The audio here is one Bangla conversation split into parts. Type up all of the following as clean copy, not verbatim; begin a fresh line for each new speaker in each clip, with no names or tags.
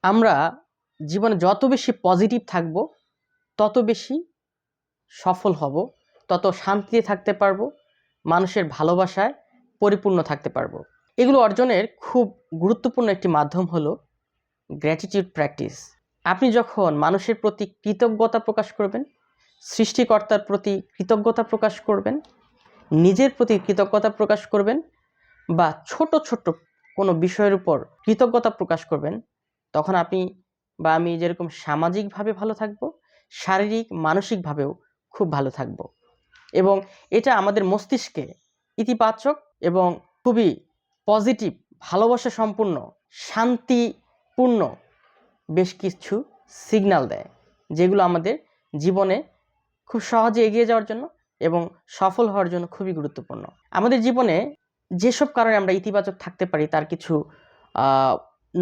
আমরা জীবনে যত বেশি পজিটিভ থাকব তত বেশি সফল হব, তত শান্তিতে থাকতে পারবো, মানুষের ভালোবাসায় পরিপূর্ণ থাকতে পারবো। এগুলো অর্জনের খুব গুরুত্বপূর্ণ একটি মাধ্যম হলো গ্র্যাটিটিউড প্র্যাকটিস। আপনি যখন মানুষের প্রতি কৃতজ্ঞতা প্রকাশ করবেন, সৃষ্টিকর্তার প্রতি কৃতজ্ঞতা প্রকাশ করবেন, নিজের প্রতি কৃতজ্ঞতা প্রকাশ করবেন বা ছোট ছোট কোনো বিষয়ের উপর কৃতজ্ঞতা প্রকাশ করবেন, তখন আপনি বা আমি যেরকম সামাজিকভাবে ভালো থাকব, শারীরিক মানসিকভাবেও খুব ভালো থাকব এবং এটা আমাদের মস্তিষ্কে ইতিবাচক এবং খুবই পজিটিভ, ভালোবাসা সম্পূর্ণ, শান্তিপূর্ণ বেশ কিছু সিগন্যাল দেয়, যেগুলো আমাদের জীবনে খুব সহজে এগিয়ে যাওয়ার জন্য এবং সফল হওয়ার জন্য খুবই গুরুত্বপূর্ণ। আমাদের জীবনে যেসব কারণে আমরা ইতিবাচক থাকতে পারি তার কিছু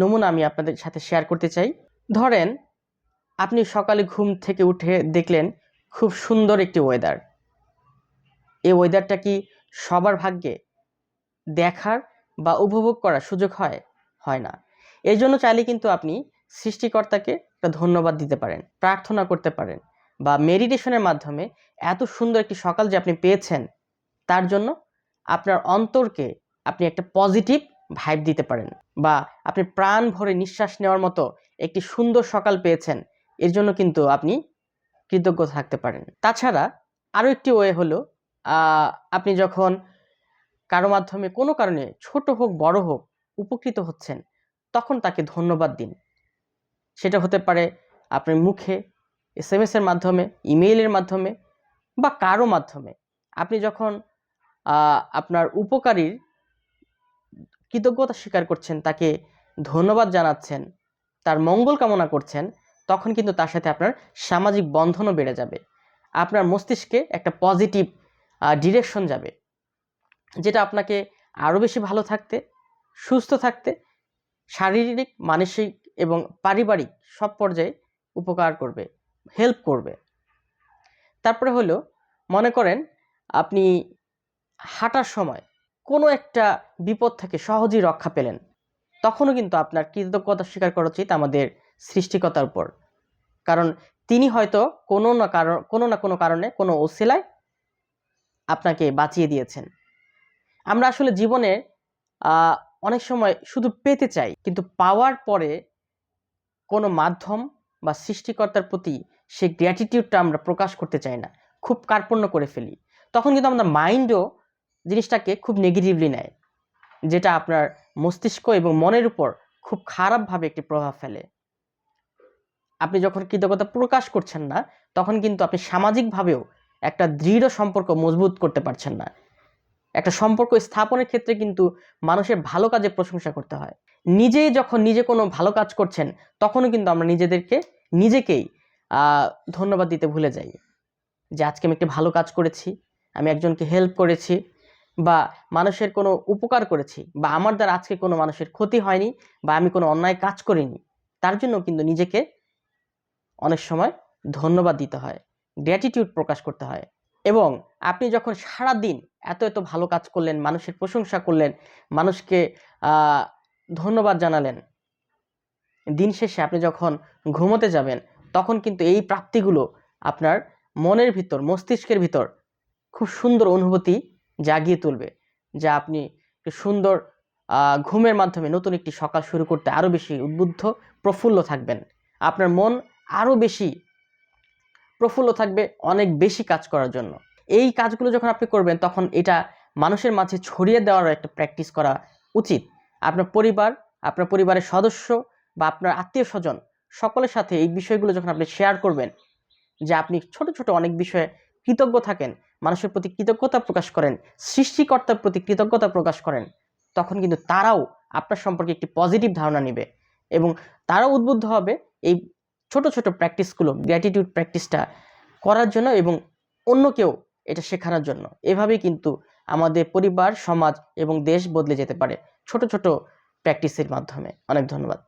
নমুনা আমি আপনাদের সাথে শেয়ার করতে চাই। ধরেন আপনি সকালে ঘুম থেকে উঠে দেখলেন খুব সুন্দর একটি ওয়েদার। এই ওয়েদারটা কি সবার ভাগ্যে দেখার বা উপভোগ করার সুযোগ হয় না। এই জন্য চাইলে কিন্তু আপনি সৃষ্টিকর্তাকে একটা ধন্যবাদ দিতে পারেন, প্রার্থনা করতে পারেন বা মেডিটেশনের মাধ্যমে এত সুন্দর একটি সকাল যে আপনি পেয়েছেন তার জন্য আপনার অন্তরকে আপনি একটা পজিটিভ ভাইব দিতে পারেন বা আপনি প্রাণ ভরে নিঃশ্বাস নেওয়ার মতো একটি সুন্দর সকাল পেয়েছেন, এর জন্য কিন্তু আপনি কৃতজ্ঞ থাকতে পারেন। তাছাড়া আরও একটি ওয়ে হলো আপনি যখন কারো মাধ্যমে কোনো কারণে ছোট হোক বড় হোক উপকৃত হচ্ছেন, তখন তাকে ধন্যবাদ দিন। সেটা হতে পারে আপনার মুখে, SMS এর মাধ্যমে, ইমেইলের মাধ্যমে বা কারো মাধ্যমে। আপনি যখন আপনার উপকারীর কৃতজ্ঞতা স্বীকার করছেন, তাকে ধন্যবাদ জানাচ্ছেন, তার মঙ্গল কামনা করছেন, তখন কিন্তু তার সাথে আপনার সামাজিক বন্ধনও বেড়ে যাবে। আপনার মস্তিষ্কে একটা পজিটিভ ডিরেকশন যাবে, যেটা আপনাকে আরও বেশি ভালো থাকতে, সুস্থ থাকতে, শারীরিক, মানসিক এবং পারিবারিক সব পর্যায়ে উপকার করবে, হেল্প করবে। তারপরে হলো মনে করেন আপনি হাঁটার সময় কোনো একটা বিপদ থেকে সহজেই রক্ষা পেলেন, তখনও কিন্তু আপনার কৃতজ্ঞতা স্বীকার করা উচিত আমাদের সৃষ্টিকর্তার উপর। কারণ তিনি হয়তো কোনো না কোনো কারণে, কোনো ওসিলায় আপনাকে বাঁচিয়ে দিয়েছেন। আমরা আসলে জীবনে অনেক সময় শুধু পেতে চাই, কিন্তু পাওয়ার পরে কোনো মাধ্যম বা সৃষ্টিকর্তার প্রতি সেই গ্র্যাটিটিউডটা আমরা প্রকাশ করতে চাই না, খুব কার্পণ্য করে ফেলি। তখন কিন্তু আমাদের মাইন্ডও জিনিসটাকে খুব নেগেটিভলি নেয়, যেটা আপনার মস্তিষ্ক এবং মনের উপর খুব খারাপভাবে একটি প্রভাব ফেলে। আপনি যখন কৃতজ্ঞতা প্রকাশ করছেন না, তখন কিন্তু আপনি সামাজিকভাবেও একটা দৃঢ় সম্পর্ক মজবুত করতে পারছেন না। একটা সম্পর্ক স্থাপনের ক্ষেত্রে কিন্তু মানুষের ভালো কাজে প্রশংসা করতে হয়। যখন নিজে কোনো ভালো কাজ করছেন, তখনও কিন্তু আমরা নিজেকেই ধন্যবাদ দিতে ভুলে যাই, যে আজকে আমি একটা ভালো কাজ করেছি, আমি একজনকে হেল্প করেছি বা মানুষের কোনো উপকার করেছি, বা আমার দ্বারা আজকে কোনো মানুষের ক্ষতি হয়নি বা আমি কোনো অন্যায় কাজ করিনি, তার জন্য কিন্তু নিজেকে অনেক সময় ধন্যবাদ দিতে হয়, গ্র্যাটিটিউড প্রকাশ করতে হয়। এবং আপনি যখন সারা দিন এত ভালো কাজ করলেন, মানুষের প্রশংসা করলেন, মানুষকে ধন্যবাদ জানালেন, দিন শেষে আপনি যখন ঘুমোতে যাবেন, তখন কিন্তু এই প্রাপ্তিগুলো আপনার মনের ভিতর, মস্তিষ্কের ভিতর খুব সুন্দর অনুভূতি জাগিয়ে তুলবে, যা আপনি সুন্দর ঘুমের মাধ্যমে নতুন একটি সকাল শুরু করতে আরও বেশি উদ্বুদ্ধ, প্রফুল্ল থাকবেন। আপনার মন আরও বেশি প্রফুল্ল থাকবে অনেক বেশি কাজ করার জন্য। এই কাজগুলো যখন আপনি করবেন, তখন এটা মানুষের মাঝে ছড়িয়ে দেওয়ার একটা প্র্যাকটিস করা উচিত। আপনার পরিবার, আপনার পরিবারের সদস্য বা আপনার আত্মীয় স্বজন সকলের সাথে এই বিষয়গুলো যখন আপনি শেয়ার করবেন, যে আপনি ছোট ছোট অনেক বিষয়ে কৃতজ্ঞ থাকেন, মানুষের প্রতি কৃতজ্ঞতা প্রকাশ করেন, সৃষ্টিকর্তার প্রতি কৃতজ্ঞতা প্রকাশ করেন, তখন কিন্তু তারাও আপনার সম্পর্কে একটি পজিটিভ ধারণা নেবে এবং তারাও উদ্বুদ্ধ হবে এই ছোট ছোট প্র্যাকটিসগুলো, গ্র্যাটিটিউড প্র্যাকটিসটা করার জন্য এবং অন্যকেও এটা শেখানোর জন্য। এভাবেই কিন্তু আমাদের পরিবার, সমাজ এবং দেশ বদলে যেতে পারে ছোট ছোট প্র্যাকটিসের মাধ্যমে। অনেক ধন্যবাদ।